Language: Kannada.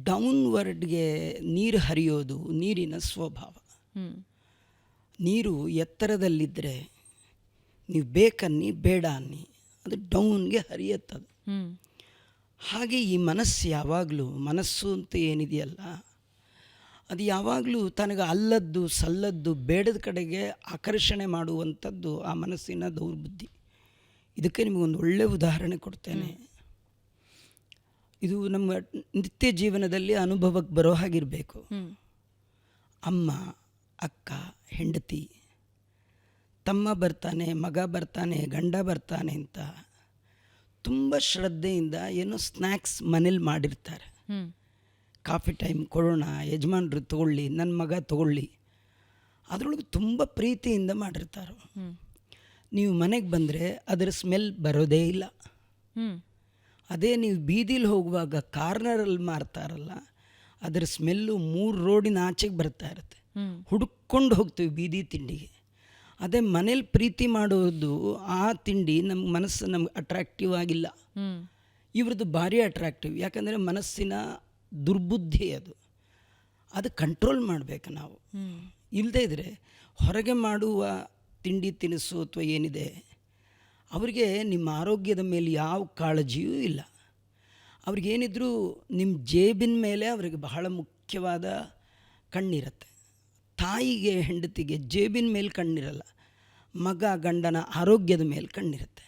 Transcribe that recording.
ಡೌನ್ವರ್ಡ್ಗೆ ನೀರು ಹರಿಯೋದು ನೀರಿನ ಸ್ವಭಾವ. ನೀರು ಎತ್ತರದಲ್ಲಿದ್ದರೆ ನೀವು ಬೇಕನ್ನಿ ಬೇಡ ಅನ್ನಿ ಅದು ಡೌನ್ಗೆ ಹರಿಯುತ್ತದು. ಹಾಗೆ ಈ ಮನಸ್ಸು ಯಾವಾಗಲೂ, ಮನಸ್ಸು ಅಂತ ಏನಿದೆಯಲ್ಲ, ಅದು ಯಾವಾಗಲೂ ತನಗೆ ಅಲ್ಲದ್ದು ಸಲ್ಲದ್ದು ಬೇಡದ ಕಡೆಗೆ ಆಕರ್ಷಣೆ ಮಾಡುವಂಥದ್ದು ಆ ಮನಸ್ಸಿನ ದೌರ್ಬುದ್ಧಿ. ಇದಕ್ಕೆ ನಿಮಗೊಂದು ಒಳ್ಳೆಯ ಉದಾಹರಣೆ ಕೊಡ್ತೇನೆ. ಇದು ನಮ್ಮ ನಿತ್ಯ ಜೀವನದಲ್ಲಿ ಅನುಭವಕ್ಕೆ ಬರೋ ಹಾಗಿರಬೇಕು. ಅಮ್ಮ, ಅಕ್ಕ, ಹೆಂಡತಿ, ತಮ್ಮ ಬರ್ತಾನೆ, ಮಗ ಬರ್ತಾನೆ, ಗಂಡ ಬರ್ತಾನೆ ಅಂತ ತುಂಬ ಶ್ರದ್ಧೆಯಿಂದ ಏನೋ ಸ್ನ್ಯಾಕ್ಸ್ ಮನೇಲಿ ಮಾಡಿರ್ತಾರೆ. ಕಾಫಿ ಟೈಮ್ ಕೊಡೋಣ, ಯಜಮಾನ್ರು ತೊಗೊಳ್ಳಿ, ನನ್ನ ಮಗ ತೊಗೊಳ್ಳಿ, ಅದರೊಳಗೆ ತುಂಬ ಪ್ರೀತಿಯಿಂದ ಮಾಡಿರ್ತಾರೆ. ನೀವು ಮನೆಗೆ ಬಂದರೆ ಅದರ ಸ್ಮೆಲ್ ಬರೋದೇ ಇಲ್ಲ. ಅದೇ ನೀವು ಬೀದಿಲಿ ಹೋಗುವಾಗ ಕಾರ್ನರಲ್ಲಿ ಮಾರ್ತಾರಲ್ಲ, ಅದರ ಸ್ಮೆಲ್ಲು 3 ರೋಡಿನ ಆಚೆಗೆ ಬರ್ತಾ ಇರುತ್ತೆ. ಹುಡುಕೊಂಡು ಹೋಗ್ತೀವಿ ಬೀದಿ ತಿಂಡಿಗೆ. ಅದೇ ಮನೇಲಿ ಪ್ರೀತಿ ಮಾಡೋದು, ಆ ತಿಂಡಿ ನಮ್ಮ ಮನಸ್ಸು ನಮ್ಗೆ ಅಟ್ರಾಕ್ಟಿವ್ ಆಗಿಲ್ಲ. ಇವ್ರದ್ದು ಭಾರಿ ಅಟ್ರಾಕ್ಟಿವ್. ಯಾಕಂದರೆ ಮನಸ್ಸಿನ ದುರ್ಬುದ್ಧಿ ಅದು ಕಂಟ್ರೋಲ್ ಮಾಡಬೇಕು ನಾವು. ಇಲ್ಲದೇ ಇದ್ದರೆ ಹೊರಗೆ ಮಾಡುವ ತಿಂಡಿ ತಿನಿಸು ಅಥವಾ ಏನಿದೆ, ಅವರಿಗೆ ನಿಮ್ಮ ಆರೋಗ್ಯದ ಮೇಲೆ ಯಾವ ಕಾಳಜಿಯೂ ಇಲ್ಲ. ಅವ್ರಿಗೇನಿದ್ರೂ ನಿಮ್ಮ ಜೇಬಿನ ಮೇಲೆ ಅವರಿಗೆ ಬಹಳ ಮುಖ್ಯವಾದ ಕಣ್ಣಿರುತ್ತೆ. ತಾಯಿಗೆ, ಹೆಂಡತಿಗೆ ಜೇಬಿನ ಮೇಲೆ ಕಣ್ಣಿರಲ್ಲ, ಮಗ ಗಂಡನ ಆರೋಗ್ಯದ ಮೇಲೆ ಕಣ್ಣಿರುತ್ತೆ.